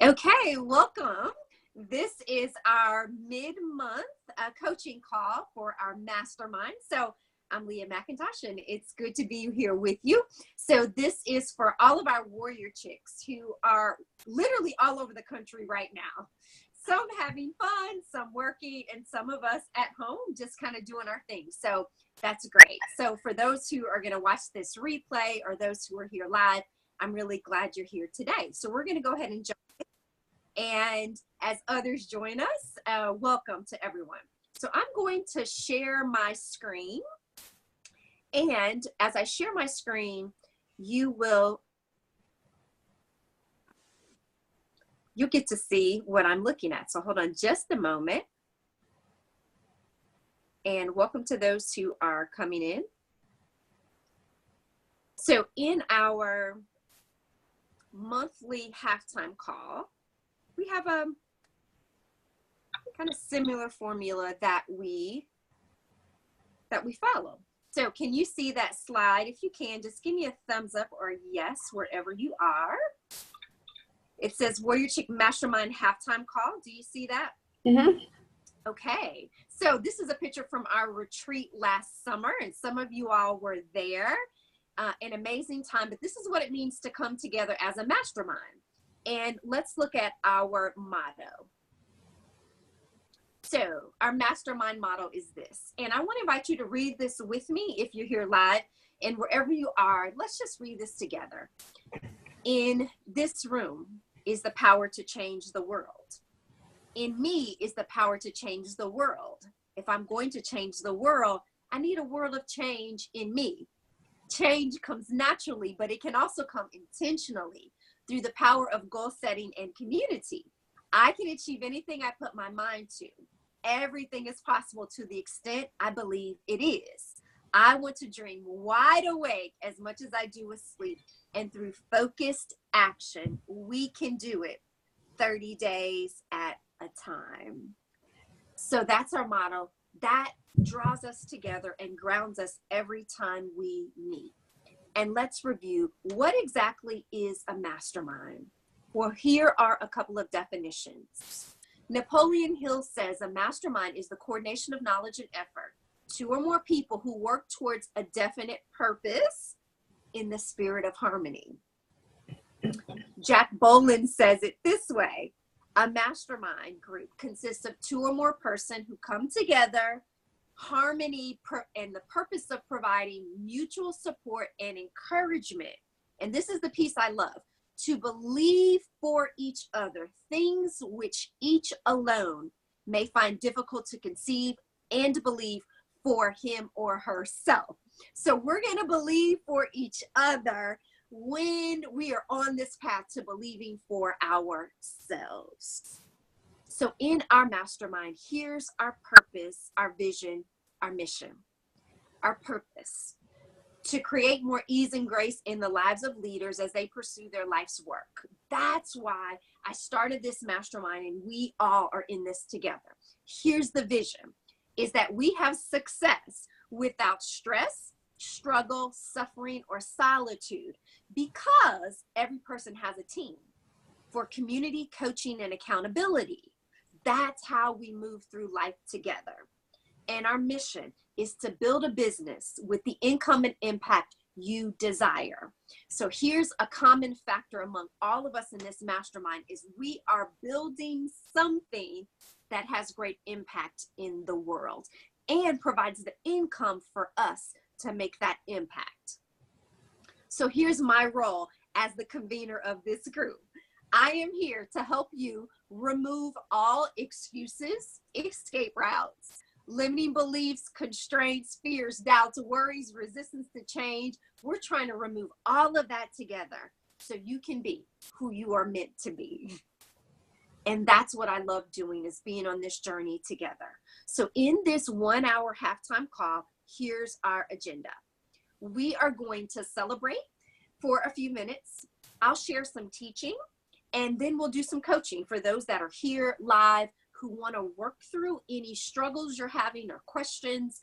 Okay, welcome. This is our mid-month coaching call for our mastermind. So I'm Leah McIntosh, and it's good to be here with you. So this is for all of our warrior chicks who are literally all over the country right now. Some having fun, some working, and some of us at home just kind of doing our thing. So that's great. So for those who are going to watch this replay or those who are here live, I'm really glad you're here today. So we're going to go ahead and jump. And as others join us, welcome to everyone. So I'm going to share my screen. And as I share my screen, you'll get to see what I'm looking at. So hold on just a moment. And welcome to those who are coming in. So in our monthly halftime call, we have a kind of similar formula that we follow. So can you see that slide? If you can, just give me a thumbs up or a yes wherever you are. It says Warrior Chick Mastermind halftime call. Do you see that? Mm-hmm. Okay. So this is a picture from our retreat last summer, and some of you all were there. An amazing time, but this is what it means to come together as a mastermind. And let's look at our motto. So our mastermind motto is this, and I want to invite you to read this with me if you're here live, and wherever you are, let's just read this together. In this room is the power to change the world. In me is the power to change the world. If I'm going to change the world, I need a world of change in me. Change comes naturally, but it can also come intentionally through the power of goal setting and community. I can achieve anything I put my mind to. Everything is possible to the extent I believe it is. I want to dream wide awake as much as I do with sleep. And through focused action, we can do it 30 days at a time. So that's our motto. That draws us together and grounds us every time we meet. And let's review, what exactly is a mastermind? Well, here are a couple of definitions. Napoleon Hill says a mastermind is the coordination of knowledge and effort, two or more people who work towards a definite purpose in the spirit of harmony. Jack Boland says it this way: a mastermind group consists of two or more persons who come together, harmony, and the purpose of providing mutual support and encouragement. And this is the piece I love: to believe for each other things which each alone may find difficult to conceive, and to believe for him or herself. So we're going to believe for each other when we are on this path to believing for ourselves. So in our mastermind, here's our purpose, our vision, our mission. Our purpose: to create more ease and grace in the lives of leaders as they pursue their life's work. That's why I started this mastermind, and we all are in this together. Here's the vision, is that we have success without stress, struggle, suffering, or solitude, because every person has a team for community, coaching, and accountability. That's how we move through life together. And our mission is to build a business with the income and impact you desire. So here's a common factor among all of us in this mastermind: is we are building something that has great impact in the world and provides the income for us to make that impact. So here's my role as the convener of this group. I am here to help you remove all excuses, escape routes, limiting beliefs, constraints, fears, doubts, worries, resistance to change. We're trying to remove all of that together so you can be who you are meant to be. And that's what I love doing, is being on this journey together. So in this 1 hour halftime call, here's our agenda. We are going to celebrate for a few minutes. I'll share some teaching, and then we'll do some coaching for those that are here live who want to work through any struggles you're having or questions.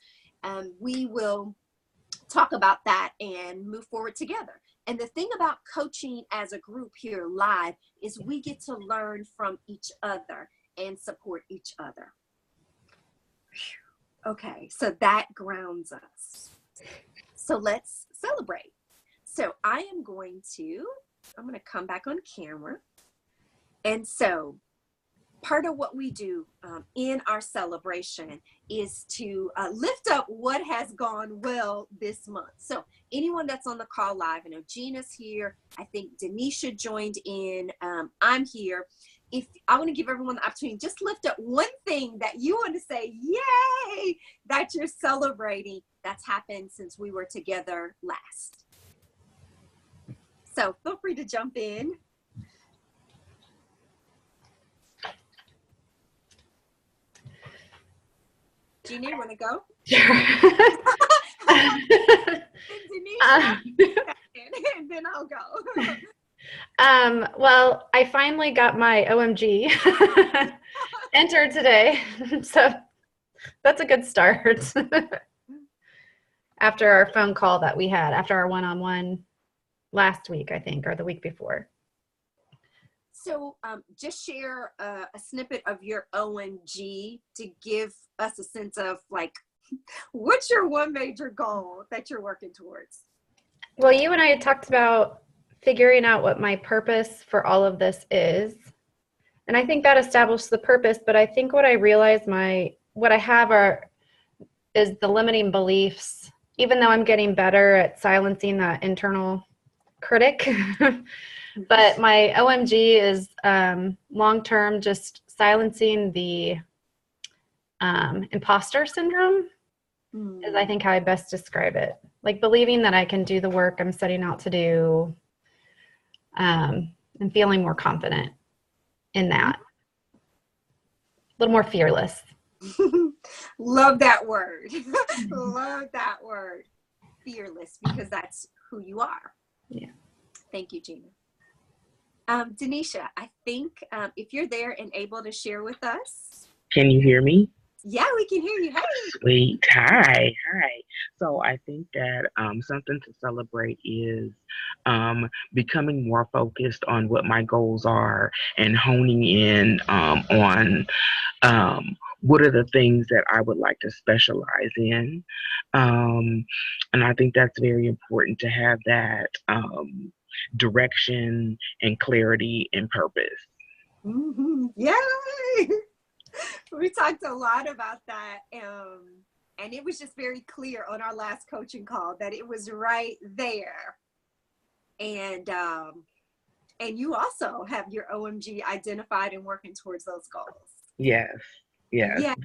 We will talk about that and move forward together. And the thing about coaching as a group here live is we get to learn from each other and support each other. Okay, so that grounds us. So let's celebrate. So I'm going to come back on camera. And so part of what we do in our celebration is to lift up what has gone well this month. So anyone that's on the call live, I know Gina's here. I think Denisha joined in. I'm here. If I want to give everyone the opportunity, just lift up one thing that you want to say, yay, that you're celebrating that's happened since we were together last. So feel free to jump in. Gina, you want to go? Sure. And then I'll go. Well, I finally got my OMG entered today, so that's a good start. After our phone call that we had, after our one-on-one last week, I think, or the week before. So just share a snippet of your OMG to give us a sense of like, what's your one major goal that you're working towards? Well, you and I had talked about figuring out what my purpose for all of this is. And I think that established the purpose, but I think what I realized what I have is the limiting beliefs, even though I'm getting better at silencing that internal critic. But my OMG is long-term, just silencing the imposter syndrome is, I think, how I best describe it. Like believing that I can do the work I'm setting out to do, and feeling more confident in that. A little more fearless. Love that word. Love that word. Fearless, because that's who you are. Yeah. Thank you, Gina. Denisha, I think if you're there and able to share with us. Can you hear me? Yeah, we can hear you. Hey. Sweet. Hi. So I think that something to celebrate is becoming more focused on what my goals are and honing in on what are the things that I would like to specialize in. And I think that's very important to have that direction and clarity and purpose. Mm-hmm. Yay! We talked a lot about that, and it was just very clear on our last coaching call that it was right there. And you also have your OMG identified and working towards those goals. Yes. Yeah.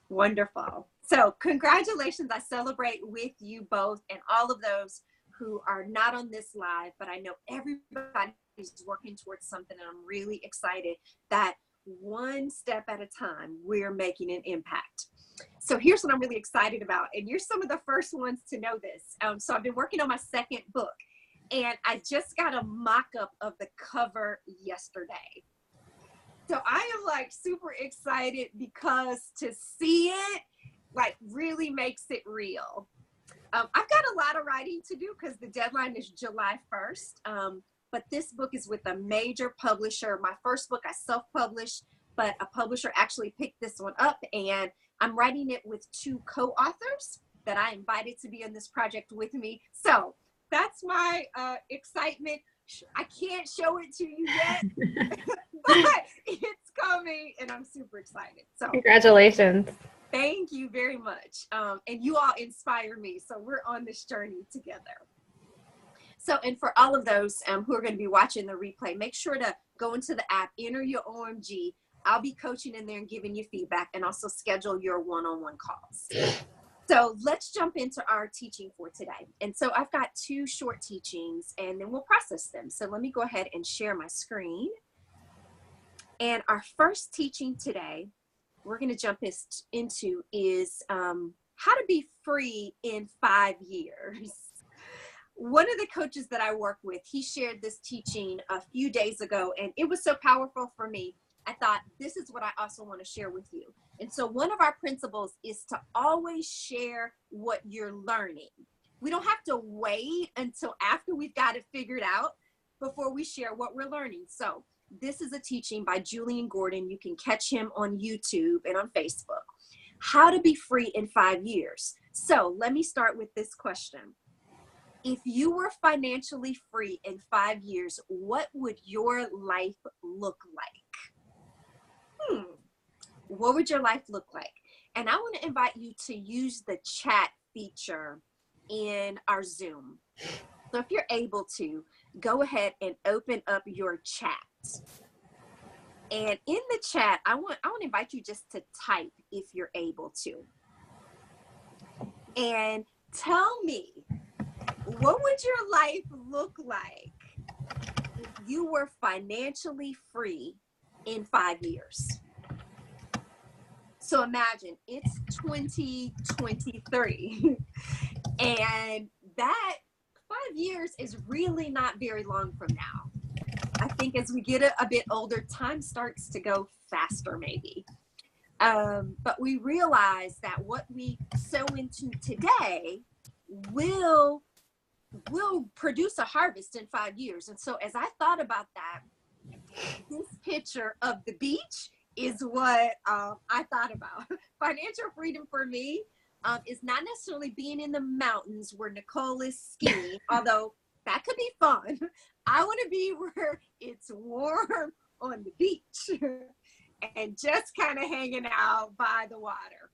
Wonderful. So congratulations. I celebrate with you both and all of those who are not on this live, but I know everybody is working towards something, and I'm really excited that one step at a time, we're making an impact. So here's what I'm really excited about, and you're some of the first ones to know this. So I've been working on my second book, and I just got a mock-up of the cover yesterday. So I am like super excited because to see it like really makes it real. I've got a lot of writing to do because the deadline is July 1st. But this book is with a major publisher. My first book I self-published, but a publisher actually picked this one up, and I'm writing it with 2 co-authors that I invited to be on this project with me. So that's my excitement. I can't show it to you yet, but it's coming, and I'm super excited. So congratulations. Thank you very much. And you all inspire me. So we're on this journey together. So, and for all of those who are going to be watching the replay, make sure to go into the app, enter your OMG. I'll be coaching in there and giving you feedback, and also schedule your one-on-one calls. So let's jump into our teaching for today. And so I've got 2 short teachings, and then we'll process them. So let me go ahead and share my screen. And our first teaching today, we're going to jump into is how to be free in 5 years. One of the coaches that I work with, he shared this teaching a few days ago, and it was so powerful for me. I thought this is what I also want to share with you. And so one of our principles is to always share what you're learning. We don't have to wait until after we've got it figured out before we share what we're learning. So this is a teaching by Julian Gordon. You can catch him on YouTube and on Facebook. How to be free in 5 years. So let me start with this question. If you were financially free in 5 years, what would your life look like? What would your life look like? And I want to invite you to use the chat feature in our Zoom. So if you're able to, go ahead and open up your chat. And in the chat, I want to invite you just to type if you're able to. And tell me, what would your life look like if you were financially free in 5 years? So imagine it's 2023 and that 5 years is really not very long from now. I think as we get a bit older, time starts to go faster maybe. But we realize that what we sow into today will produce a harvest in 5 years. And so as I thought about that, this picture of the beach is what I thought about. Financial freedom for me is not necessarily being in the mountains where Nicole is skiing, although that could be fun. I want to be where it's warm on the beach and just kind of hanging out by the water.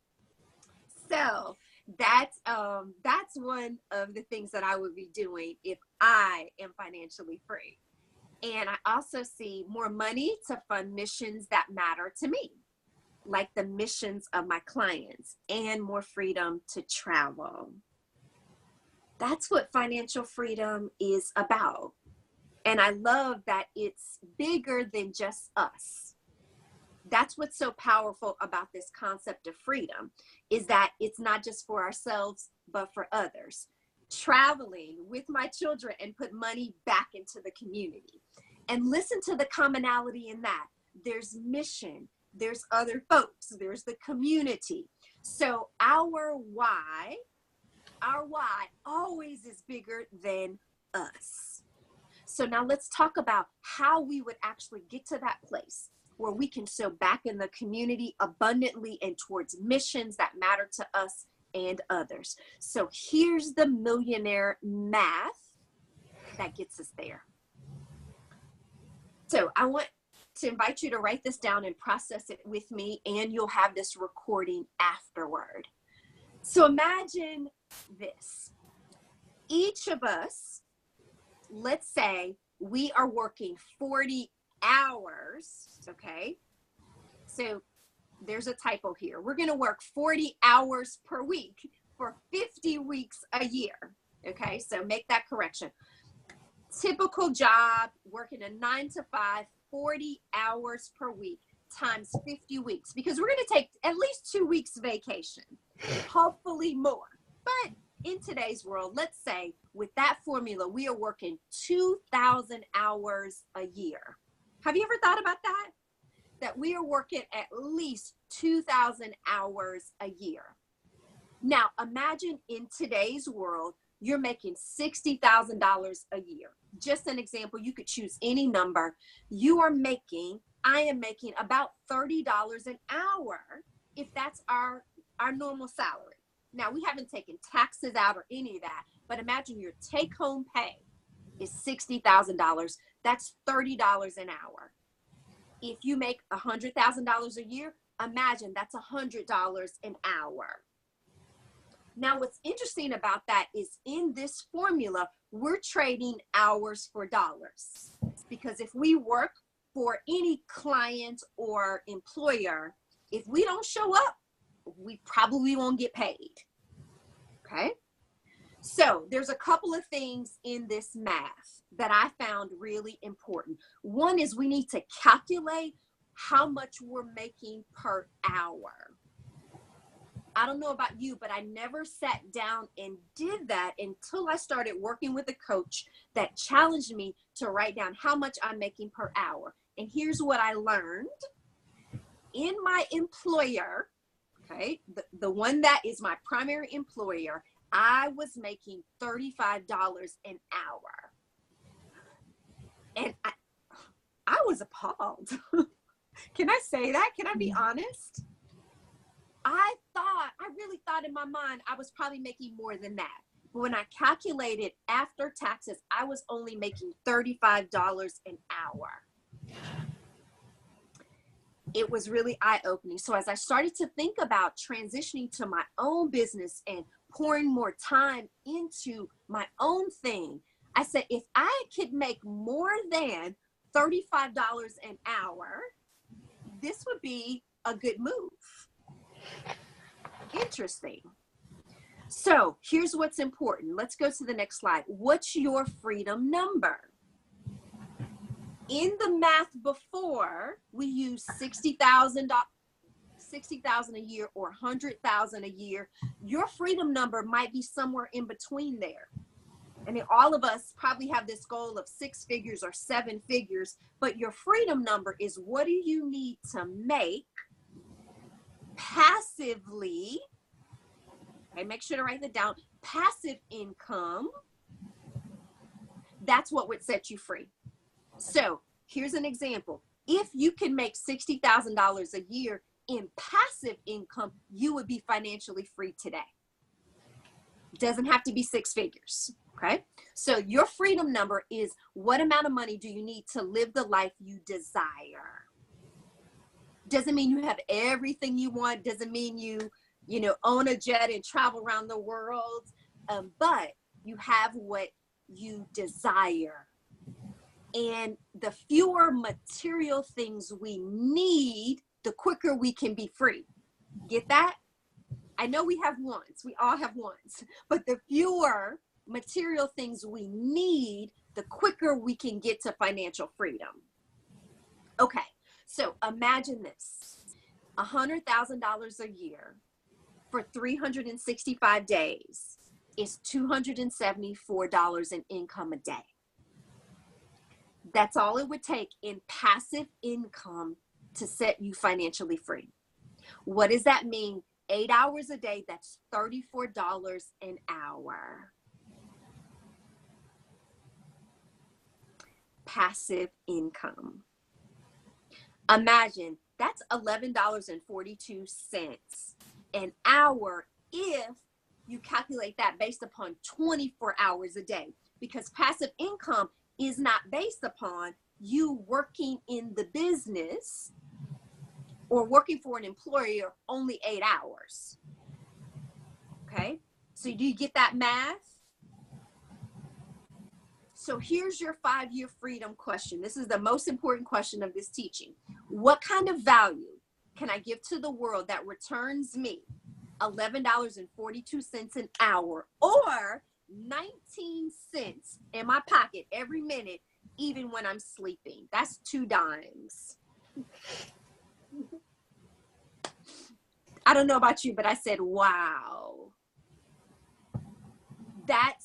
So that's one of the things that I would be doing if I am financially free. And I also see more money to fund missions that matter to me, like the missions of my clients, and more freedom to travel. That's what financial freedom is about. And I love that it's bigger than just us. That's what's so powerful about this concept of freedom, is that it's not just for ourselves, but for others. Traveling with my children and put money back into the community. And listen to the commonality in that. There's mission, there's other folks, there's the community. So our why always is bigger than us. So now let's talk about how we would actually get to that place where we can sow back in the community abundantly and towards missions that matter to us and others. So here's the millionaire math that gets us there. So I want to invite you to write this down and process it with me, and you'll have this recording afterward. So imagine this. Each of us, let's say we are working 40 hours, okay? So there's a typo here. We're going to work 40 hours per week for 50 weeks a year, okay? So make that correction. Typical job, working a 9 to 5, 40 hours per week times 50 weeks, because we're going to take at least 2 weeks vacation, hopefully more. But in today's world, let's say with that formula, we are working 2,000 hours a year. Have you ever thought about that? That we are working at least 2,000 hours a year. Now, imagine in today's world, you're making $60,000 a year. Just an example, you could choose any number. I am making about $30 an hour if that's our normal salary. Now, we haven't taken taxes out or any of that, but imagine your take-home pay is $60,000. That's $30 an hour. If you make $100,000 a year, imagine that's $100 an hour. Now, what's interesting about that is in this formula, we're trading hours for dollars. Because if we work for any client or employer, if we don't show up, we probably won't get paid. Okay? So there's a couple of things in this math that I found really important. One is we need to calculate how much we're making per hour. I don't know about you, but I never sat down and did that until I started working with a coach that challenged me to write down how much I'm making per hour. And here's what I learned. in my employer, okay, the one that is my primary employer, I was making $35 an hour. And I was appalled. Can I say that? Can I be honest? I really thought in my mind I was probably making more than that. But when I calculated after taxes, I was only making $35 an hour. It was really eye-opening. So as I started to think about transitioning to my own business and pouring more time into my own thing, I said, if I could make more than $35 an hour, this would be a good move. Interesting. So here's what's important. Let's go to the next slide. What's your freedom number? In the math before, we use $60,000 a year or $100,000 a year. Your freedom number might be somewhere in between there. I mean, all of us probably have this goal of 6 figures or 7 figures, but your freedom number is what do you need to make passively, okay, make sure to write that down, passive income, that's what would set you free. So here's an example. If you can make $60,000 a year in passive income, you would be financially free today. Doesn't have to be 6 figures, okay? So your freedom number is what amount of money do you need to live the life you desire? Doesn't mean you have everything you want. Doesn't mean you own a jet and travel around the world, but you have what you desire. And the fewer material things we need, the quicker we can be free. Get that? I know we have wants. We all have wants. But the fewer material things we need, the quicker we can get to financial freedom. Okay, so imagine this. $100,000 a year for 365 days is $274 in income a day. That's all it would take in passive income to set you financially free. What does that mean? 8 hours a day, that's $34 an hour. Passive income. Imagine that's $11.42 an hour if you calculate that based upon 24 hours a day, because passive income is not based upon you working in the business or working for an employer only 8 hours. Okay, so do you get that math? So here's your 5-year freedom question. This is the most important question of this teaching. What kind of value can I give to the world that returns me $11.42 an hour or 19 cents in my pocket every minute, even when I'm sleeping? That's 2 dimes. I don't know about you, but I said, wow. That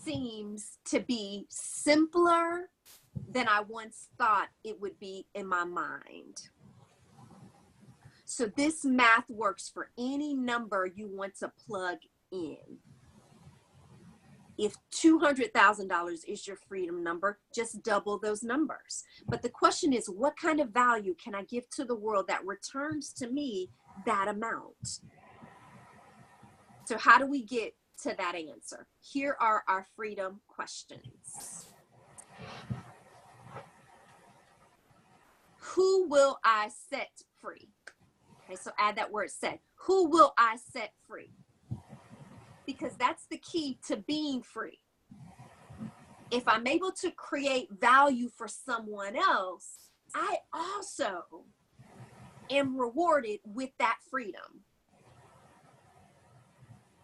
seems to be simpler than I once thought it would be in my mind. So this math works for any number you want to plug in. If $200,000 is your freedom number, just double those numbers. But the question is, what kind of value can I give to the world that returns to me that amount? So how do we get to that answer? Here are our freedom questions. Who will I set free? Okay, so add that word set. Who will I set free? Because that's the key to being free. If I'm able to create value for someone else, I also am rewarded with that freedom.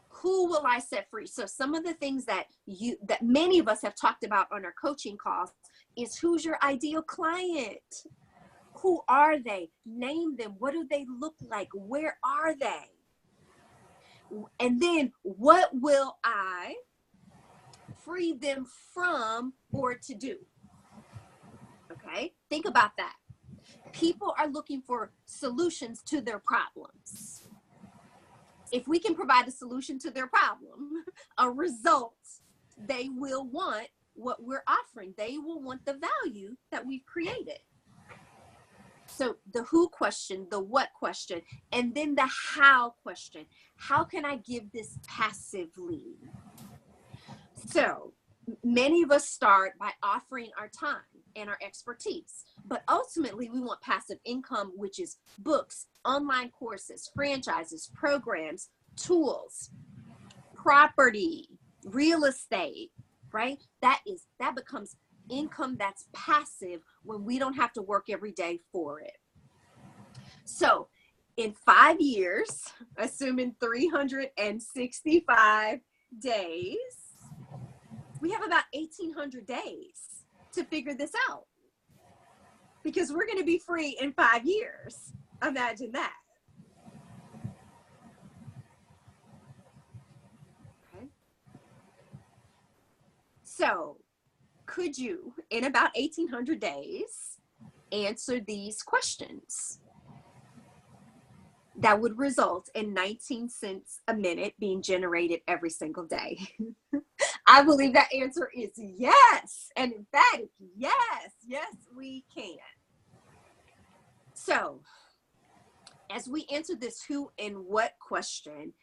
Who will I set free? So some of the things that many of us have talked about on our coaching calls is, who's your ideal client? Who are they? Name them. What do they look like? Where are they? And then what will I free them from or to do? Okay, think about that. People are looking for solutions to their problems. If we can provide a solution to their problem, a result, they will want what we're offering. They will want the value that we've created. So the who question, the what question, and then the how question. How can I give this passively? So many of us start by offering our time and our expertise, but ultimately we want passive income, which is books, online courses, franchises, programs, tools, property, real estate, right? That becomes income that's passive when we don't have to work every day for it. So in 5 years, assuming 365 days, we have about 1,800 days to figure this out, because we're going to be free in 5 years. Imagine that. Okay. So could you, in about 1,800 days, answer these questions that would result in 19 cents a minute being generated every single day? I believe that answer is yes. And emphatic, yes, we can. So as we answer this who and what question,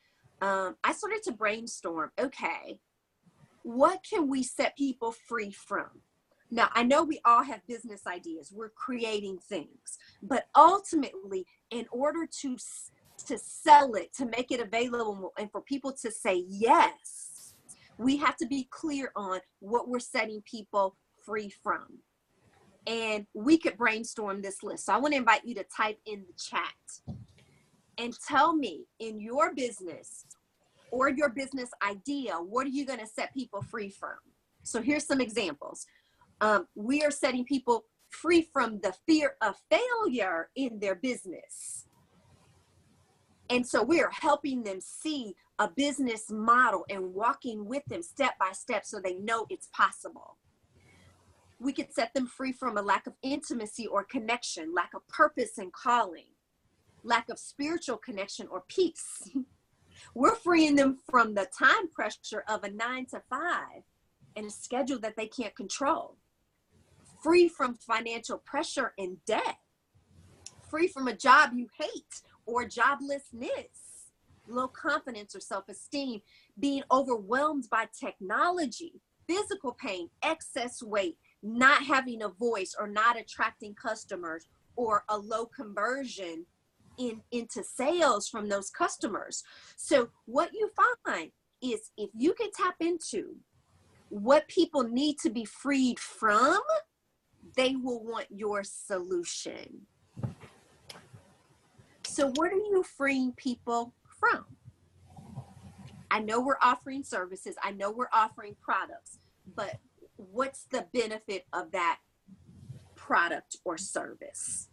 I started to brainstorm, okay, what can we set people free from? Now, I know we all have business ideas. We're creating things, but ultimately, in order to sell it, to make it available, and for people to say yes, we have to be clear on what we're setting people free from. And we could brainstorm this list. So I want to invite you to type in the chat and tell me, in your business or your business idea, what are you going to set people free from? So here's some examples. We are setting people free from the fear of failure in their business. And so we are helping them see a business model and walking with them step by step so they know it's possible. We could set them free from a lack of intimacy or connection, lack of purpose and calling, lack of spiritual connection or peace. We're freeing them from the time pressure of a 9 to 5 and a schedule that they can't control. Free from financial pressure and debt. Free from a job you hate or joblessness. Low confidence or self-esteem. Being overwhelmed by technology, physical pain, excess weight, not having a voice or not attracting customers, or a low conversion into sales from those customers. So what you find is, if you can tap into what people need to be freed from, they will want your solution. So what are you freeing people from? I know we're offering services. I know we're offering products, but what's the benefit of that product or service?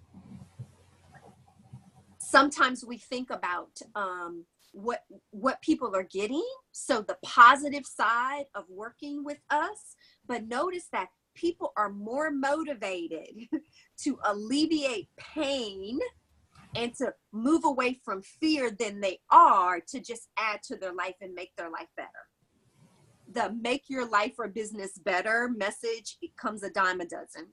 Sometimes we think about what people are getting, so the positive side of working with us, but notice that people are more motivated to alleviate pain and to move away from fear than they are to just add to their life and make their life better. The make your life or business better message, it comes a dime a dozen.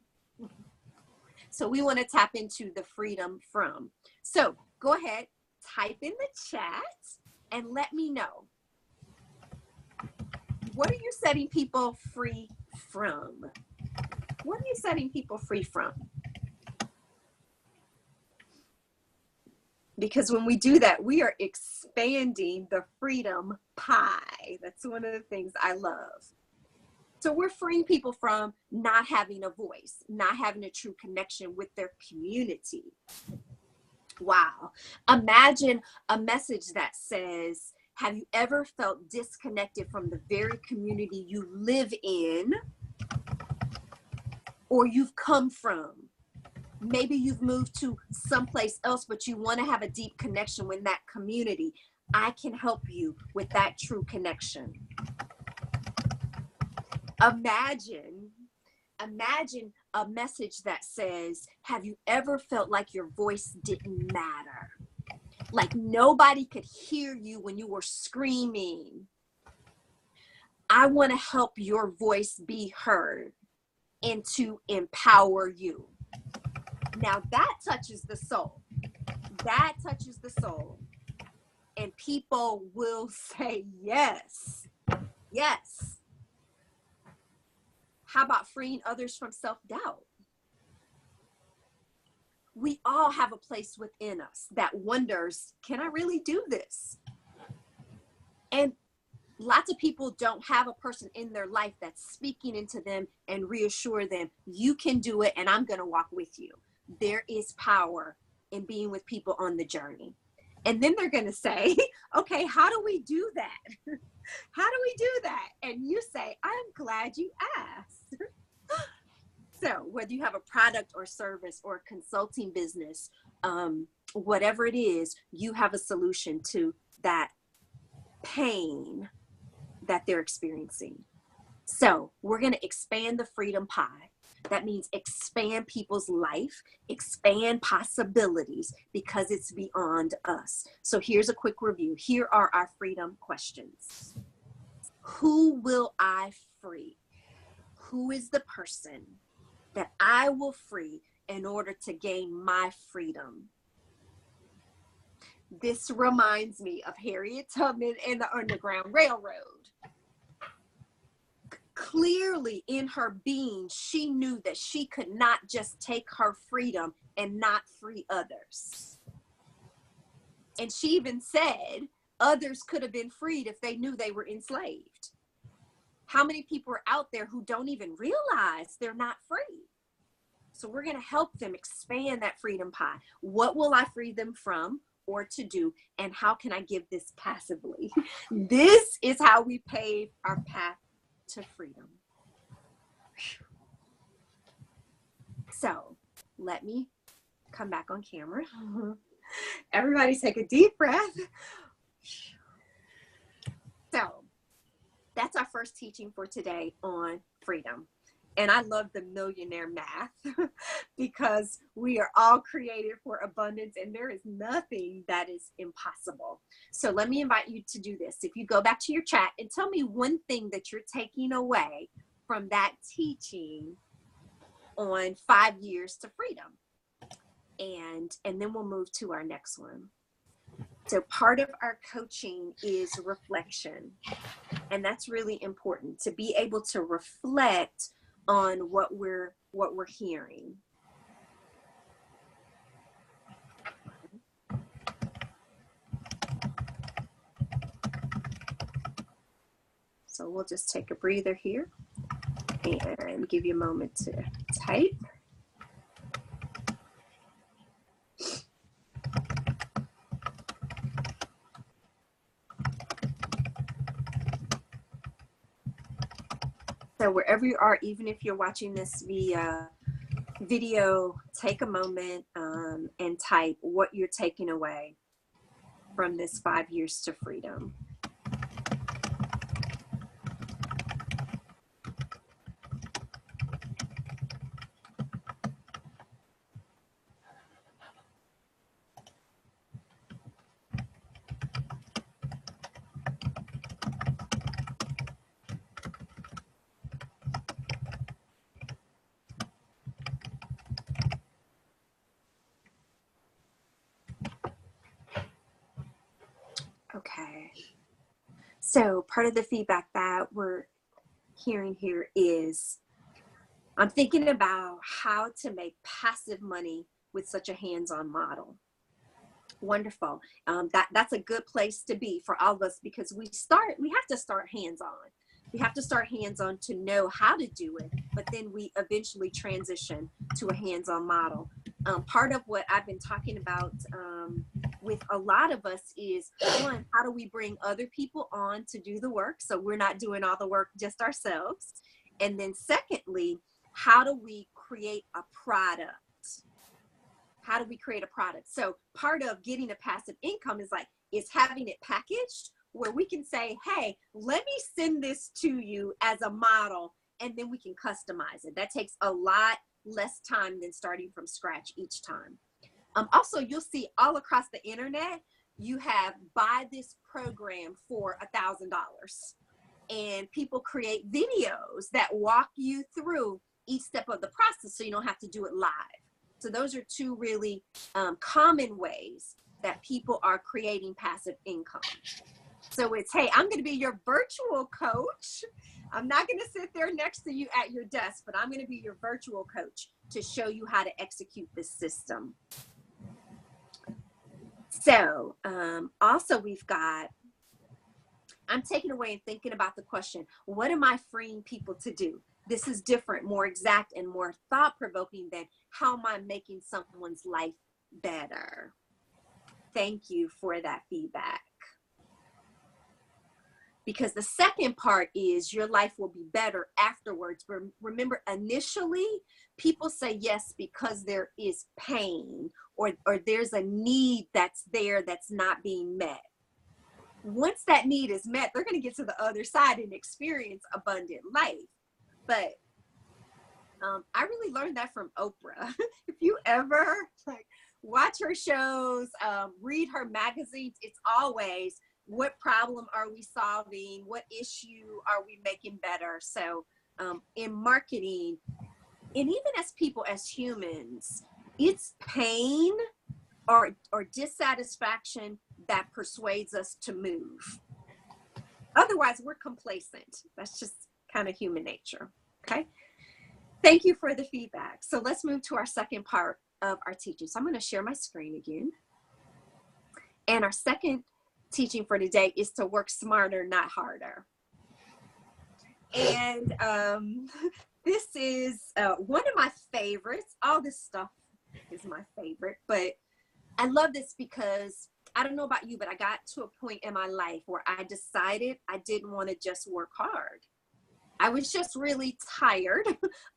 So we want to tap into the freedom from. So go ahead, type in the chat and let me know. What are you setting people free from? What are you setting people free from? Because when we do that, we are expanding the freedom pie. That's one of the things I love. So we're freeing people from not having a voice, not having a true connection with their community. Wow. Imagine a message that says, have you ever felt disconnected from the very community you live in or you've come from? Maybe you've moved to someplace else, but you want to have a deep connection with that community. I can help you with that true connection. Imagine imagine a message that says, have you ever felt like your voice didn't matter? Like nobody could hear you when you were screaming. I want to help your voice be heard and to empower you. Now that touches the soul. That touches the soul. And people will say yes. Yes. How about freeing others from self-doubt? We all have a place within us that wonders, can I really do this? And lots of people don't have a person in their life that's speaking into them and reassure them, you can do it and I'm going to walk with you. There is power in being with people on the journey. And then they're going to say, okay, how do we do that? How do we do that? And you say, I'm glad you asked. So whether you have a product or service or a consulting business, whatever it is, you have a solution to that pain that they're experiencing. So we're going to expand the freedom pie. That means expand people's life, expand possibilities, because it's beyond us. So here's a quick review. Here are our freedom questions. Who will I free? Who is the person that I will free in order to gain my freedom? This reminds me of Harriet Tubman and the Underground Railroad. Clearly in her being, she knew that she could not just take her freedom and not free others. And she even said others could have been freed if they knew they were enslaved. How many people are out there who don't even realize they're not free? So we're going to help them expand that freedom pie. What will I free them from or to do? And how can I give this passively? This is how we pave our path to freedom. So let me come back on camera. Everybody take a deep breath. So that's our first teaching for today on freedom. And I love the millionaire math because we are all created for abundance and there is nothing that is impossible. So let me invite you to do this. If you go back to your chat and tell me one thing that you're taking away from that teaching on 5 years to freedom. And then we'll move to our next one. So part of our coaching is reflection. And that's really important, to be able to reflect on what we're hearing. So we'll just take a breather here and give you a moment to type. So wherever you are, even if you're watching this via video, take a moment and type what you're taking away from this 5 years to freedom. Okay, so part of the feedback that we're hearing here is, I'm thinking about how to make passive money with such a hands-on model. Wonderful. That's a good place to be for all of us, because we have to start hands-on. We have to start hands-on to know how to do it, but then we eventually transition to a hands-on model. Part of what I've been talking about with a lot of us is, one, how do we bring other people on to do the work so we're not doing all the work just ourselves? And then secondly, how do we create a product? How do we create a product? So part of getting a passive income is having it packaged where we can say, hey, let me send this to you as a model and then we can customize it. That takes a lot less time than starting from scratch each time. Also, you'll see all across the internet, you have buy this program for $1,000. And people create videos that walk you through each step of the process so you don't have to do it live. So those are two really common ways that people are creating passive income. So it's, hey, I'm going to be your virtual coach. I'm not going to sit there next to you at your desk, but I'm going to be your virtual coach to show you how to execute this system. So also we've got, I'm taking away and thinking about the question, what am I freeing people to do? This is different, more exact, and more thought-provoking than how am I making someone's life better? Thank you for that feedback. Because the second part is your life will be better afterwards. Remember, initially, people say yes because there is pain or there's a need that's there that's not being met. Once that need is met, they're going to get to the other side and experience abundant life. But I really learned that from Oprah. If you ever watch her shows, read her magazines, it's always, what problem are we solving? What issue are we making better? So in marketing, and even as people, as humans, it's pain or dissatisfaction that persuades us to move. Otherwise, we're complacent. That's just kind of human nature, okay? Thank you for the feedback. So let's move to our second part of our teaching. So I'm going to share my screen again. And our second teaching for today is to work smarter, not harder. And this is one of my favorites. All this stuff is my favorite, but I love this because I don't know about you, but I got to a point in my life where I decided I didn't want to just work hard. I was just really tired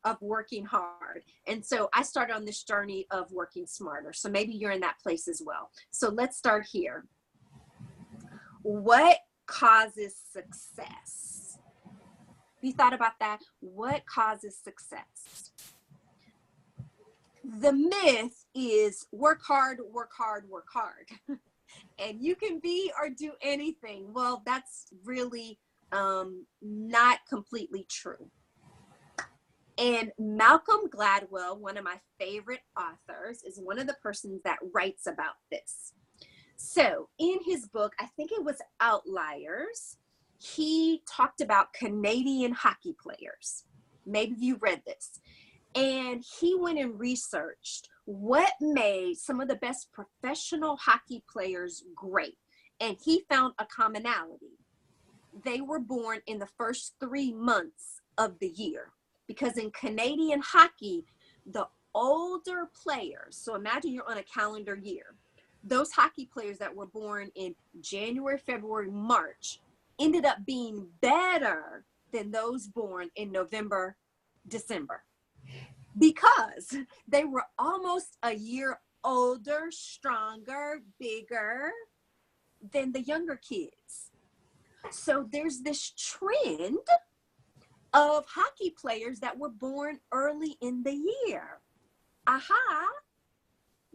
of working hard. And so I started on this journey of working smarter. So maybe you're in that place as well. So let's start here. What causes success? Have you thought about that? What causes success? The myth is work hard, work hard, work hard. And you can be or do anything. Well, that's really not completely true. And Malcolm Gladwell, one of my favorite authors, is one of the persons that writes about this. So in his book, I think it was Outliers, he talked about Canadian hockey players. Maybe you read this. And he went and researched what made some of the best professional hockey players great. And he found a commonality. They were born in the first 3 months of the year. Because in Canadian hockey, the older players, so imagine you're on a calendar year, those hockey players that were born in January, February, March ended up being better than those born in November, December. Because they were almost a year older, stronger, bigger than the younger kids. So there's this trend of hockey players that were born early in the year. Aha!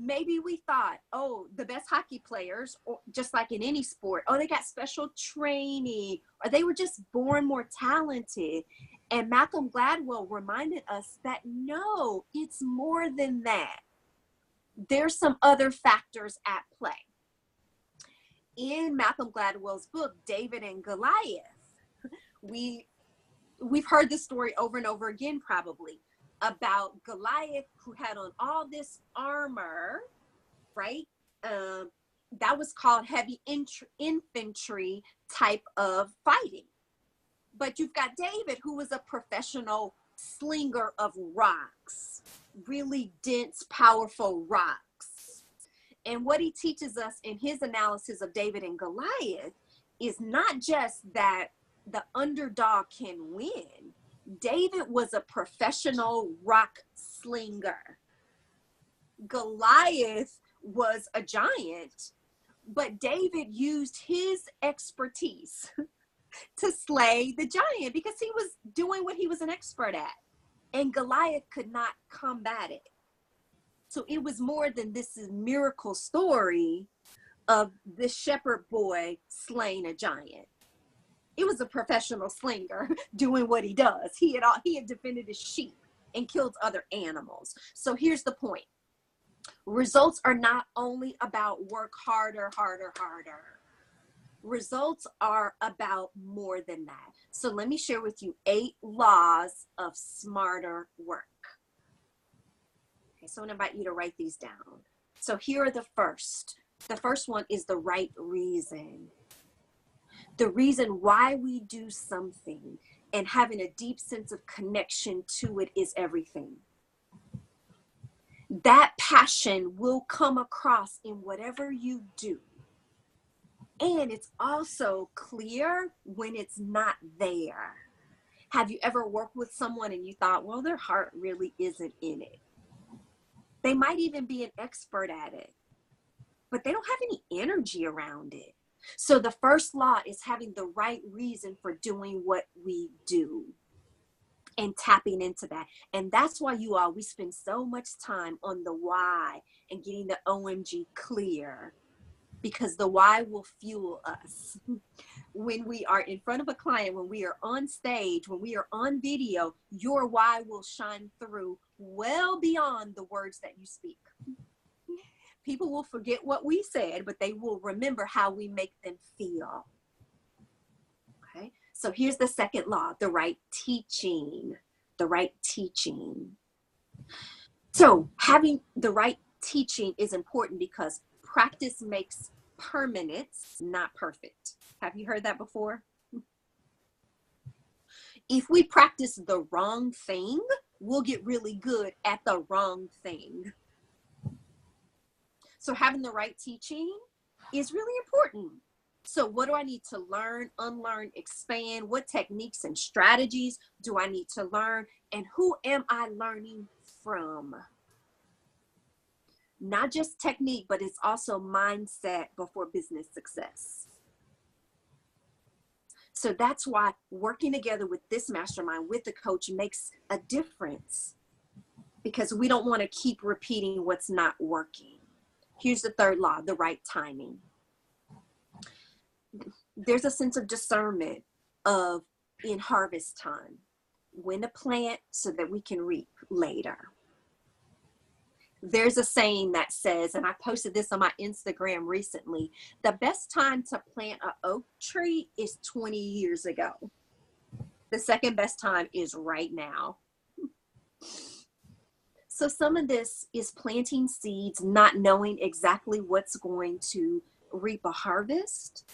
Maybe we thought, oh, the best hockey players, or just like in any sport, oh, they got special training, or they were just born more talented. And Malcolm Gladwell reminded us that no, it's more than that. There's some other factors at play. In Malcolm Gladwell's book, David and Goliath, we've heard this story over and over again probably, about Goliath who had on all this armor, right? That was called heavy infantry type of fighting. But you've got David, who was a professional slinger of rocks, really dense, powerful rocks. And what he teaches us in his analysis of David and Goliath is not just that the underdog can win. David was a professional rock slinger. Goliath was a giant, but David used his expertise to slay the giant because he was doing what he was an expert at. And Goliath could not combat it. So it was more than this miracle story of the shepherd boy slaying a giant. It was a professional slinger doing what he does. He had defended his sheep and killed other animals. So here's the point. Results are not only about work harder. Results are about more than that. So let me share with you 8 laws of smarter work. Okay, so I'm gonna invite you to write these down. So here are the first. The first one is the right reason. The reason why we do something and having a deep sense of connection to it is everything. That passion will come across in whatever you do. And it's also clear when it's not there. Have you ever worked with someone and you thought, well, their heart really isn't in it? They might even be an expert at it, but they don't have any energy around it. So the first law is having the right reason for doing what we do and tapping into that. And that's why we spend so much time on the why and getting the OMG clear, because the why will fuel us. When we are in front of a client, when we are on stage, when we are on video, your why will shine through well beyond the words that you speak. People will forget what we said, but they will remember how we make them feel. Okay, so here's the second law, the right teaching. The right teaching. So having the right teaching is important because practice makes permanence, not perfect. Have you heard that before? If we practice the wrong thing, we'll get really good at the wrong thing. So having the right teaching is really important. So what do I need to learn, unlearn, expand? What techniques and strategies do I need to learn? And who am I learning from? Not just technique, but it's also mindset before business success. So that's why working together with this mastermind, with the coach, makes a difference, because we don't want to keep repeating what's not working. Here's the third law, the right timing. There's a sense of discernment in harvest time, when to plant so that we can reap later. There's a saying that says, and I posted this on my Instagram recently, the best time to plant an oak tree is 20 years ago. The second best time is right now. So some of this is planting seeds, not knowing exactly what's going to reap a harvest.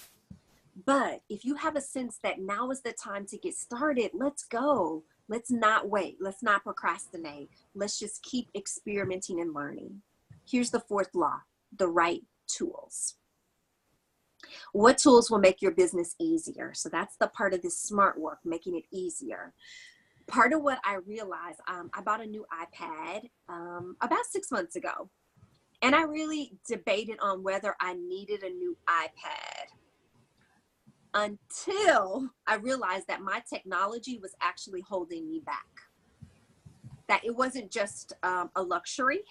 But if you have a sense that now is the time to get started, let's go. Let's not wait. Let's not procrastinate. Let's just keep experimenting and learning. Here's the fourth law, the right tools. What tools will make your business easier? So that's the part of this smart work, making it easier. Part of what I realized, I bought a new iPad about 6 months ago. And I really debated on whether I needed a new iPad, until I realized that my technology was actually holding me back. That it wasn't just a luxury,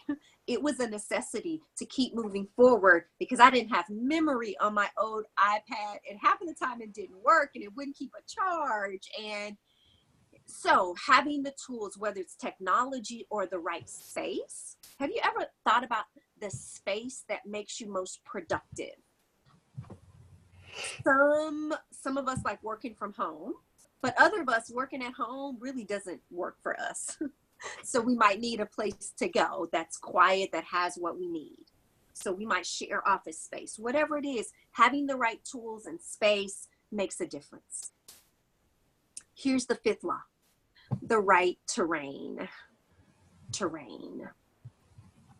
it was a necessity to keep moving forward, because I didn't have memory on my old iPad, and half of the time it didn't work and it wouldn't keep a charge. And so having the tools, whether it's technology or the right space. Have you ever thought about the space that makes you most productive? Some of us like working from home, but other of us working at home really doesn't work for us. So we might need a place to go that's quiet, that has what we need. So we might share office space. Whatever it is, having the right tools and space makes a difference. Here's the fifth law, the right terrain.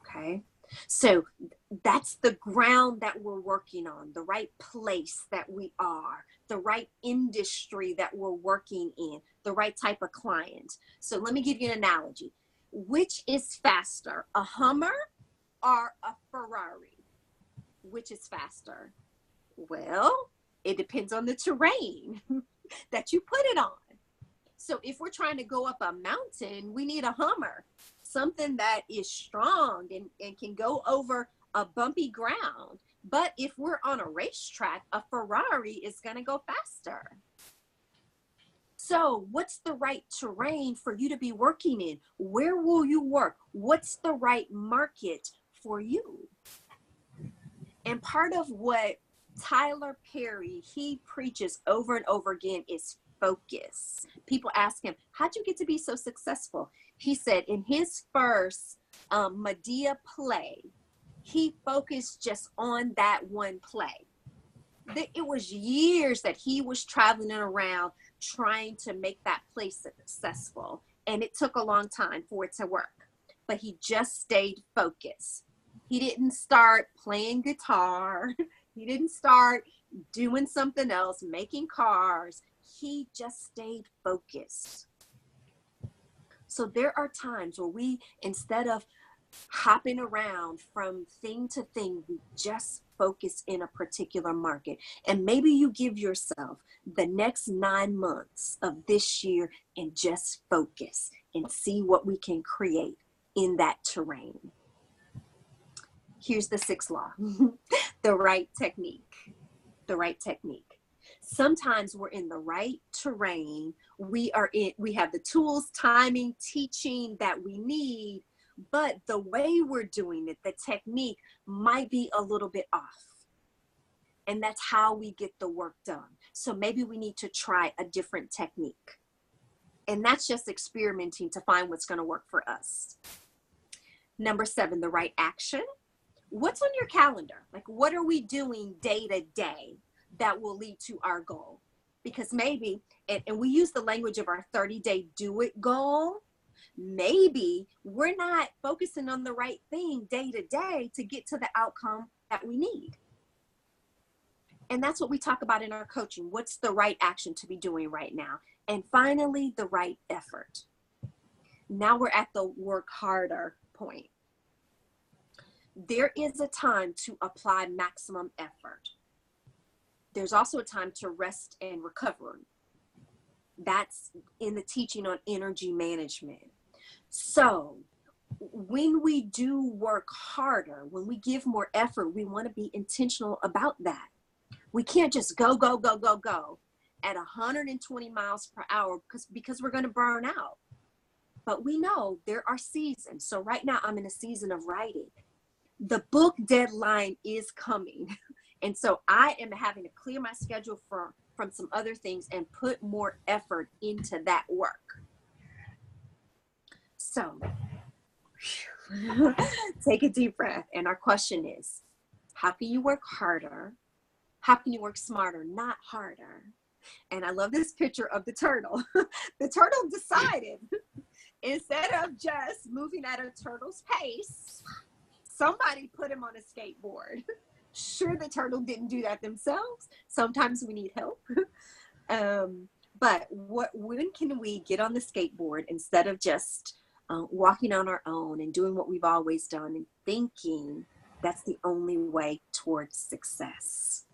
Okay. So that's the ground that we're working on, the right place that we are, the right industry that we're working in, the right type of client. So let me give you an analogy. Which is faster, a Hummer or a Ferrari? Which is faster? Well, it depends on the terrain. that you put it on. So if we're trying to go up a mountain, we need a Hummer, something that is strong and can go over a bumpy ground. But if we're on a racetrack, a Ferrari is going to go faster. So what's the right terrain for you to be working in? Where will you work? What's the right market for you? And part of what Tyler Perry, he preaches over and over again is focus. People ask him, how'd you get to be so successful? He said in his first Medea play, he focused just on that one play. It was years that he was traveling around trying to make that play successful. And it took a long time for it to work. But he just stayed focused. He didn't start playing guitar. He didn't start doing something else, making cars. He just stayed focused. So there are times where we, instead of hopping around from thing to thing, we just focus in a particular market. And maybe you give yourself the next 9 months of this year and just focus and see what we can create in that terrain. Here's the 6th law, the right technique, the right technique. Sometimes we're in the right terrain. We have the tools, timing, teaching that we need, but the way we're doing it, the technique might be a little bit off. And that's how we get the work done. So maybe we need to try a different technique. And that's just experimenting to find what's going to work for us. Number 7, the right action. What's on your calendar? Like, what are we doing day to day that will lead to our goal? Because maybe, and we use the language of our 30-day do it goal, maybe we're not focusing on the right thing day to day to get to the outcome that we need. And that's what we talk about in our coaching. What's the right action to be doing right now? And finally, the right effort. Now we're at the work harder point. There is a time to apply maximum effort. There's also a time to rest and recover. That's in the teaching on energy management. So when we do work harder, when we give more effort, we want to be intentional about that. We can't just go at 120 miles per hour because we're going to burn out. But we know there are seasons. So right now I'm in a season of writing. The book deadline is coming. And so I am having to clear my schedule from some other things and put more effort into that work. So take a deep breath. And our question is, how can you work harder? How can you work smarter, not harder? And I love this picture of the turtle. The turtle decided, instead of just moving at a turtle's pace, somebody put him on a skateboard. Sure, the turtle didn't do that themselves. Sometimes we need help. But when can we get on the skateboard instead of just walking on our own and doing what we've always done and thinking that's the only way towards success?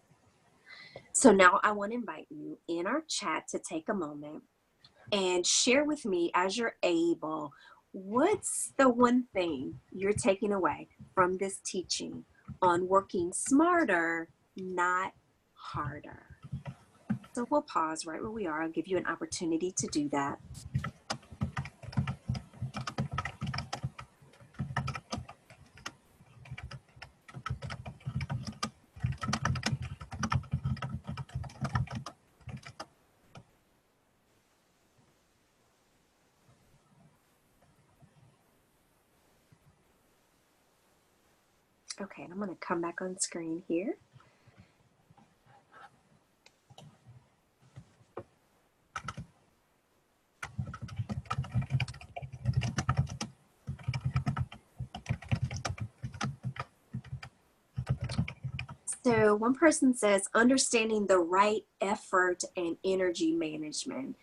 So now I want to invite you in our chat to take a moment and share with me, as you're able, what's the one thing you're taking away from this teaching on working smarter, not harder? So we'll pause right where we are. I'll give you an opportunity to do that. Okay, and I'm going to come back on screen here. So one person says, understanding the right effort and energy management.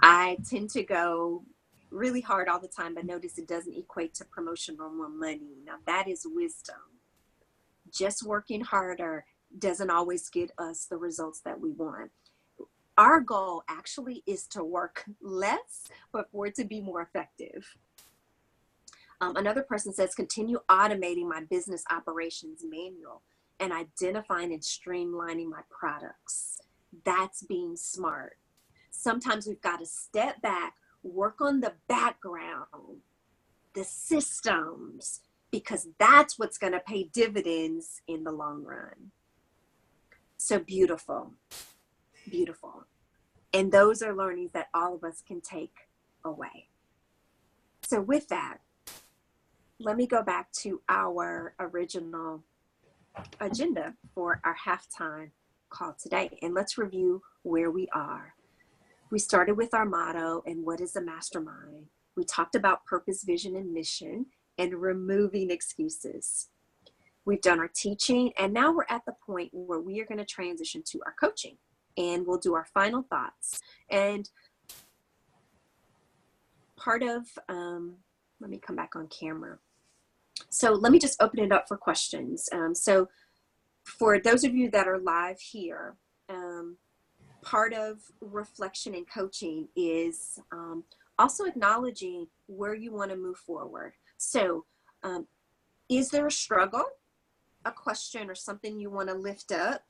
I tend to go really hard all the time, but notice it doesn't equate to promotion or more money. Now that is wisdom. Just working harder doesn't always get us the results that we want. our goal actually is to work less, but for it to be more effective. Another person says, continue automating my business operations manual and identifying and streamlining my products. That's being smart. Sometimes we've got to step back, work on the background, the systems, because that's what's going to pay dividends in the long run. So beautiful, beautiful. And those are learnings that all of us can take away. So with that, let me go back to our original agenda for our halftime call today. And let's review where we are. We started with our motto and what is a mastermind. We talked about purpose, vision, and mission and removing excuses. We've done our teaching, and now we're at the point where we are going to transition to our coaching, and we'll do our final thoughts. And part of, let me come back on camera. So let me just open it up for questions. So for those of you that are live here, part of reflection and coaching is also acknowledging where you want to move forward. So is there a struggle, a question, or something you want to lift up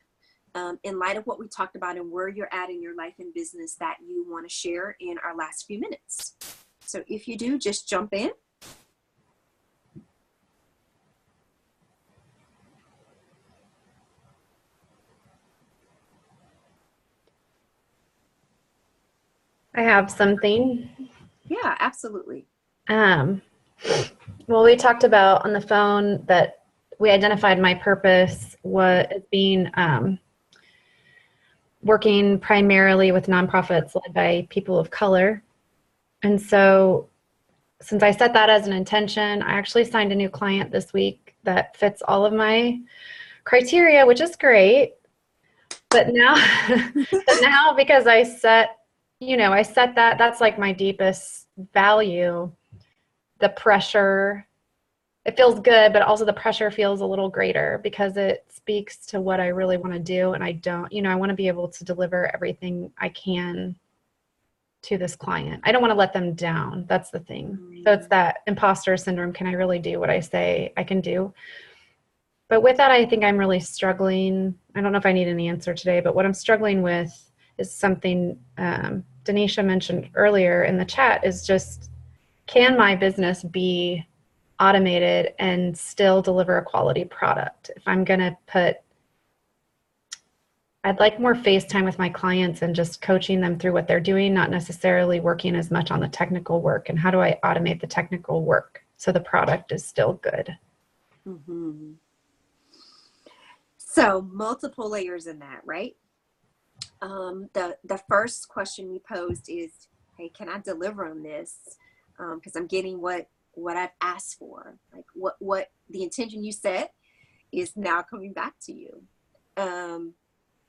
in light of what we talked about and where you're at in your life and business that you want to share in our last few minutes? So if you do, just jump in. I have something. Yeah, absolutely. Well, we talked about on the phone that we identified my purpose was being working primarily with nonprofits led by people of color. And so since I set that as an intention, I actually signed a new client this week that fits all of my criteria, which is great. But now, because I set that, that's like my deepest value. The pressure, it feels good, but also the pressure feels a little greater because it speaks to what I really want to do. And I don't, I want to be able to deliver everything I can to this client. I don't want to let them down. That's the thing. So it's that imposter syndrome. Can I really do what I say I can do? But with that, I think I'm really struggling. I don't know if I need an answer today, but what I'm struggling with is something Denisha mentioned earlier in the chat is just, can my business be automated and still deliver a quality product? If I'm going to I'd like more face time with my clients and just coaching them through what they're doing, not necessarily working as much on the technical work. And how do I automate the technical work so the product is still good? Mm-hmm. So multiple layers in that, right? The first question you posed is, hey, can I deliver on this? Because I'm getting what I've asked for. Like what the intention you set is now coming back to you.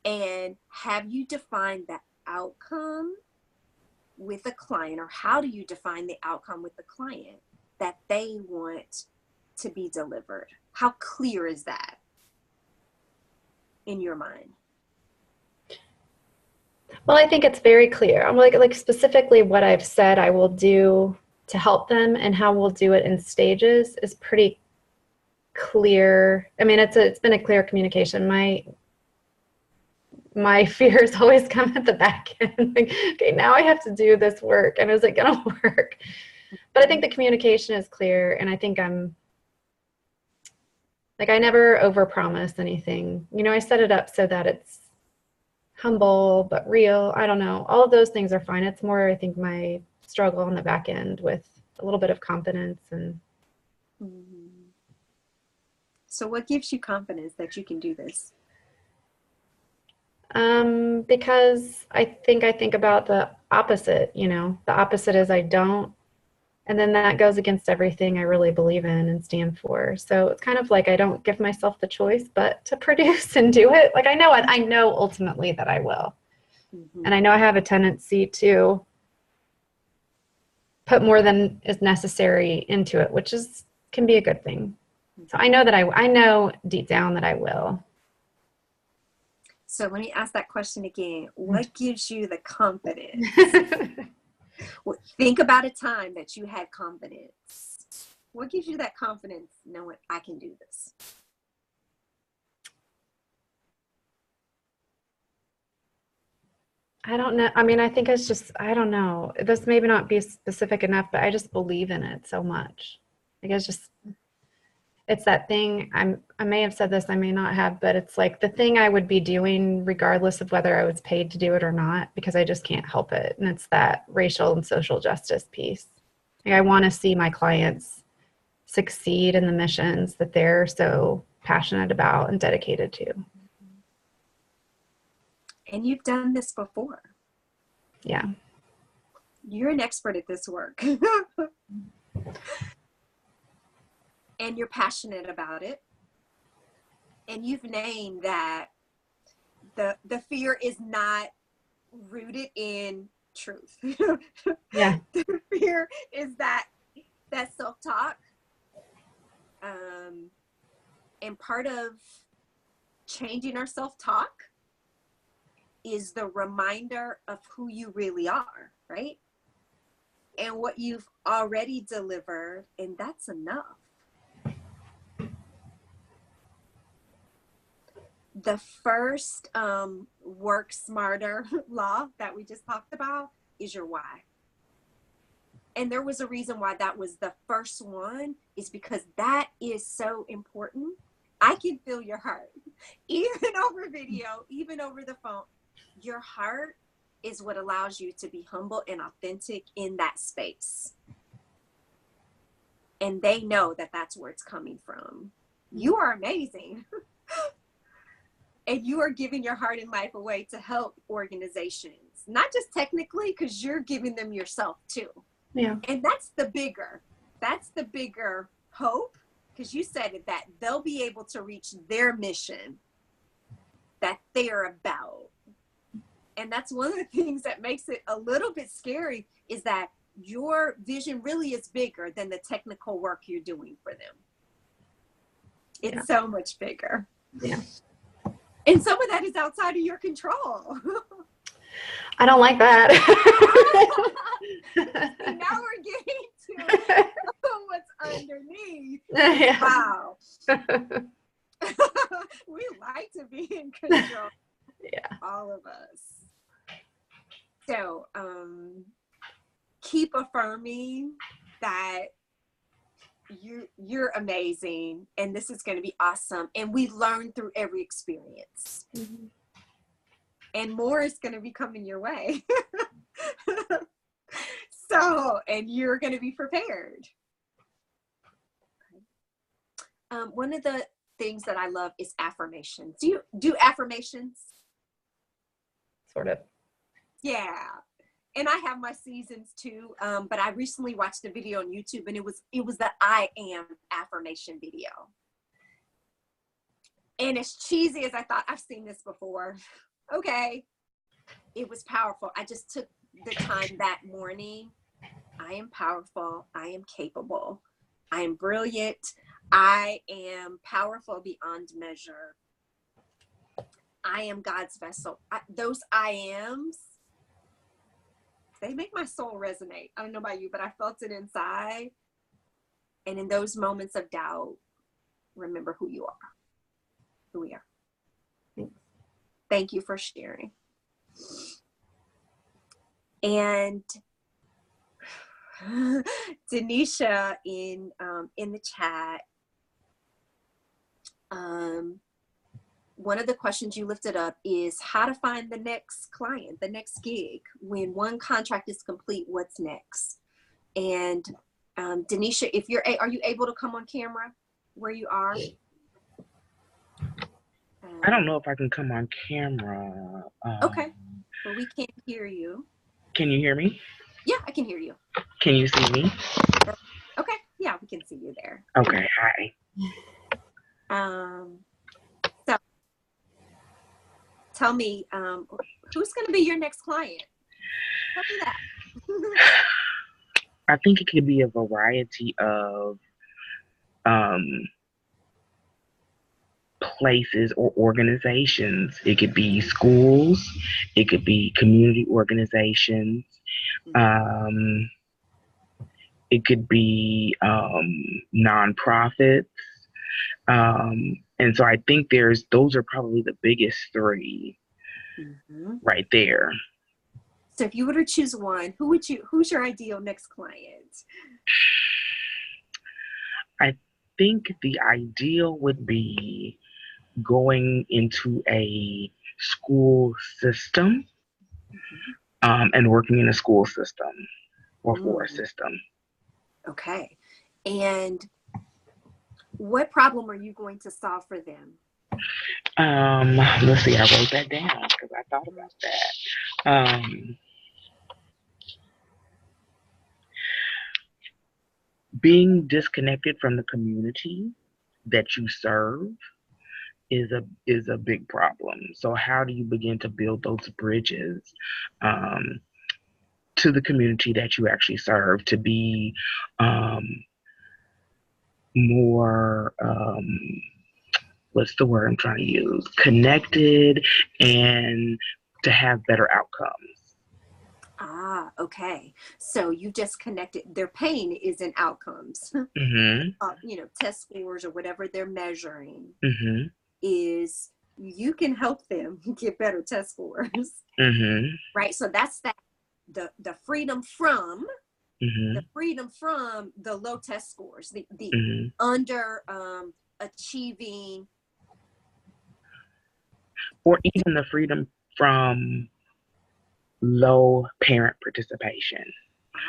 And have you defined the outcome with the client, or how do you define the outcome with the client that they want to be delivered? How clear is that in your mind? Well, I think it's very clear. I'm like specifically what I've said I will do to help them and how we'll do it in stages is pretty clear. I mean, it's been a clear communication. My fears always come at the back end. Like, okay, now I have to do this work, and is it going to work? But I think the communication is clear, and I think I'm like, I never overpromise anything. I set it up so that it's humble but real. I don't know. All of those things are fine. It's more, I think, my struggle on the back end with a little bit of confidence and. So what gives you confidence that you can do this? Because I think about the opposite, the opposite is I don't, and then that goes against everything I really believe in and stand for. So it's kind of like I don't give myself the choice, but to produce and do it. Like I know ultimately that I will. Mm-hmm. And I know I have a tendency to put more than is necessary into it, which can be a good thing. So I know that I know deep down that I will. So let me ask that question again. What gives you the confidence? Think about a time that you had confidence. What gives you that confidence knowing I can do this? I don't know. I mean, I think it's just, I don't know. This maybe not be specific enough, but I just believe in it so much. Like it's just, it's that thing. I may have said this, I may not have, but it's like the thing I would be doing regardless of whether I was paid to do it or not, because I just can't help it. And it's that racial and social justice piece. Like I want to see my clients succeed in the missions that they're so passionate about and dedicated to. And you've done this before. Yeah. You're an expert at this work. And you're passionate about it. And you've named that the fear is not rooted in truth. Yeah. The fear is that self-talk. And part of changing our self-talk is the reminder of who you really are, right? And what you've already delivered, and that's enough. The first work smarter law that we just talked about is your why. And there was a reason why that was the first one, is because that is so important. I can feel your heart, even over video, even over the phone. Your heart is what allows you to be humble and authentic in that space. And they know that that's where it's coming from. You are amazing. And you are giving your heart and life away to help organizations, not just technically, because you're giving them yourself too. Yeah. And that's the bigger hope, because you said it, that they'll be able to reach their mission that they're about. And that's one of the things that makes it a little bit scary, is that your vision really is bigger than the technical work you're doing for them. It's so much bigger. Yeah. And some of that is outside of your control. I don't like that. Now we're getting to what's underneath. Yeah. Wow. We like to be in control. Yeah. All of us. So keep affirming that you're amazing, and this is going to be awesome. And we learn through every experience. Mm-hmm. And more is going to be coming your way. So, and you're going to be prepared. One of the things that I love is affirmations. Do you do affirmations? Sort of. Yeah. And I have my seasons too. But I recently watched a video on YouTube, and it was the I am affirmation video. And as cheesy as I thought, I've seen this before. Okay. It was powerful. I just took the time that morning. I am powerful. I am capable. I am brilliant. I am powerful beyond measure. I am God's vessel. Those I ams, they make my soul resonate. I don't know about you, but I felt it inside. And in those moments of doubt, remember who you are, who we are. Thanks. Thank you for sharing. And Denisha in the chat, one of the questions you lifted up is how to find the next client, the next gig. When one contract is complete, what's next? And Denisha, are you able to come on camera where you are? I don't know if I can come on camera. Okay, well, we can't hear you. Can you hear me? Yeah, I can hear you. Can you see me? Okay, yeah, we can see you there. Okay, hi. So tell me, who's going to be your next client? Tell me that. I think it could be a variety of places or organizations. It could be schools, it could be community organizations, um, it could be nonprofits. And so I think those are probably the biggest three right there. So if you were to choose one, who's your ideal next client? I think the ideal would be going into a school system and working in a school system or for a system. Okay. And what problem are you going to solve for them? Let's see, I wrote that down because I thought about that. Being disconnected from the community that you serve is a big problem. So how do you begin to build those bridges to the community that you actually serve to be more what's the word I'm trying to use? Connected and to have better outcomes. Okay. So you just connected. Their pain is in outcomes. Test scores or whatever they're measuring is you can help them get better test scores. Right. So that's the freedom from the low test scores, the under achieving, or even the freedom from low parent participation.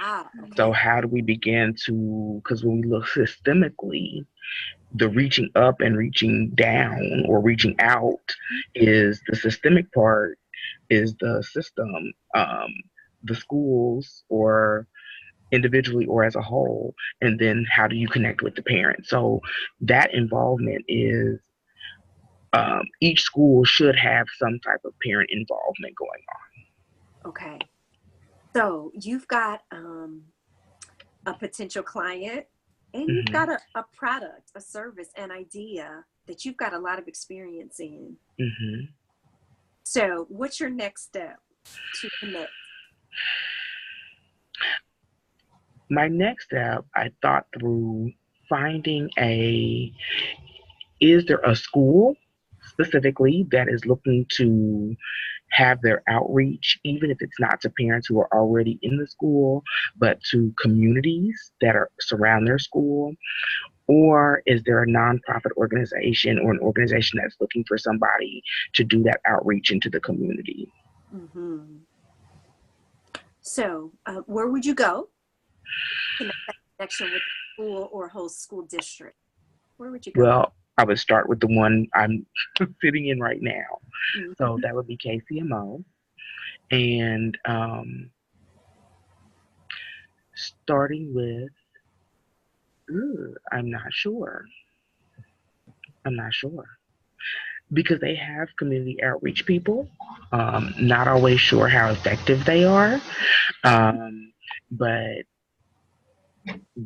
Okay. So how do we begin to, because when we look systemically, the reaching up and reaching down or reaching out is the systemic part, is the system, the schools or individually or as a whole, and then how do you connect with the parent? So that involvement is, each school should have some type of parent involvement going on. Okay. So you've got a potential client and you've got a product, a service, an idea that you've got a lot of experience in. So what's your next step to connect? My next step, I thought through finding is there a school specifically that is looking to have their outreach, even if it's not to parents who are already in the school, but to communities that are surround their school? Or is there a nonprofit organization or an organization that's looking for somebody to do that outreach into the community? So where would you go to make that connection with the school or host school district? Where would you go? Well, I would start with the one I'm sitting in right now. So that would be KCMO. And starting with, I'm not sure. Because they have community outreach people. Not always sure how effective they are. But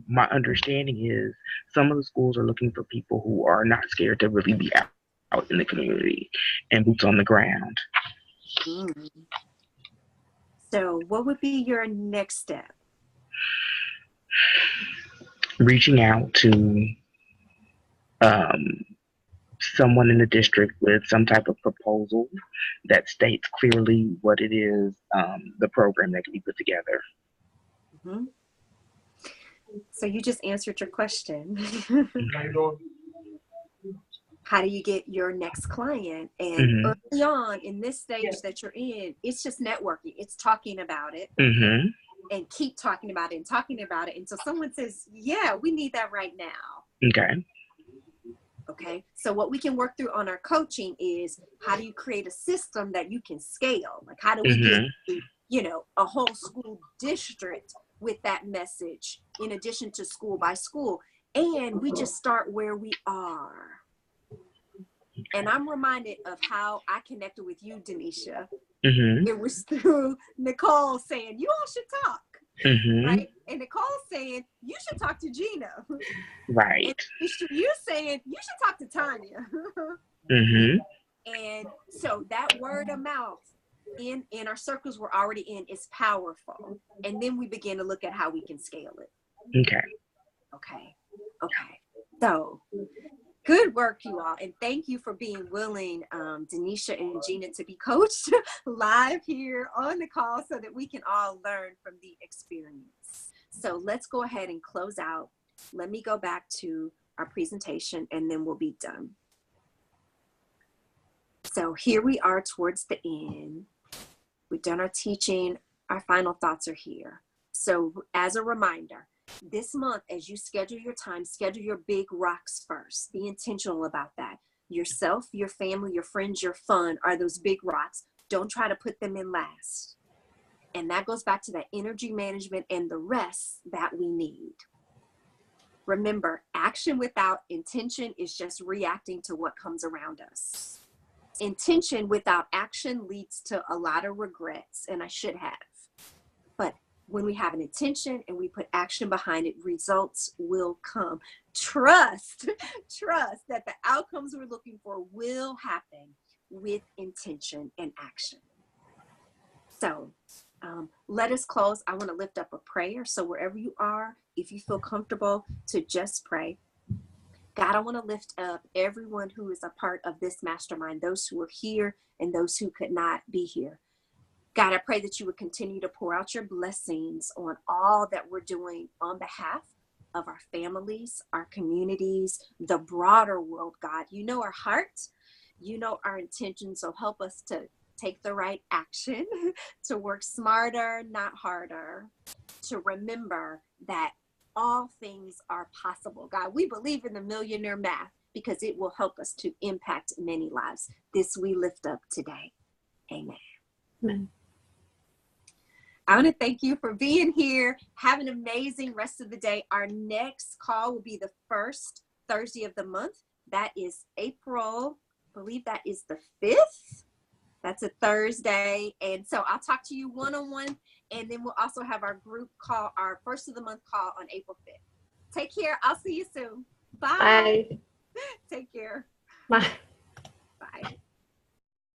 my understanding is some of the schools are looking for people who are not scared to really be out in the community and boots on the ground. So what would be your next step? Reaching out to someone in the district with some type of proposal that states clearly what it is, the program that can be put together. So you just answered your question. How do you get your next client? And early on in this stage that you're in, it's just networking. It's talking about it and keep talking about it and talking about it until someone says, yeah, we need that right now. Okay. So what we can work through on our coaching is how do you create a system that you can scale? Like how do we get to, a whole school district with that message in addition to school by school? And we just start where we are. And I'm reminded of how I connected with you, Denisha. It was through Nicole saying, you all should talk. Right? And Nicole saying, you should talk to Gina. Right. And Denisha, you saying, you should talk to Tanya. Mm-hmm. And so that word of mouth in our circles we're already in is powerful. And then we begin to look at how we can scale it. Okay. Okay. So good work, you all. And thank you for being willing, Denisha and Gina, to be coached live here on the call so that we can all learn from the experience. So let's go ahead and close out. Let me go back to our presentation and then we'll be done. So here we are towards the end. We've done our teaching. Our final thoughts are here. So as a reminder, this month, as you schedule your time, schedule your big rocks first. Be intentional about that. Yourself, your family, your friends, your fun are those big rocks. Don't try to put them in last. And that goes back to that energy management and the rest that we need. Remember, action without intention is just reacting to what comes around us. Intention without action leads to a lot of regrets, and I should have. But when we have an intention and we put action behind it, results will come. Trust that the outcomes we're looking for will happen with intention and action. So let us close. I want to lift up a prayer. So wherever you are, if you feel comfortable to just pray. God, I want to lift up everyone who is a part of this mastermind, those who are here and those who could not be here. God, I pray that you would continue to pour out your blessings on all that we're doing on behalf of our families, our communities, the broader world, God. You know our hearts, you know our intentions, so help us to take the right action, to work smarter, not harder, to remember that all things are possible. God, we believe in the millionaire math because it will help us to impact many lives. This we lift up today. Amen. Amen. I want to thank you for being here. Have an amazing rest of the day. Our next call will be the first Thursday of the month. That is April, I believe that is the 5th. That's a Thursday. And so I'll talk to you one-on-one. And then we'll also have our group call, our first of the month call on April 5th. Take care. I'll see you soon. Bye. Bye. Take care. Bye.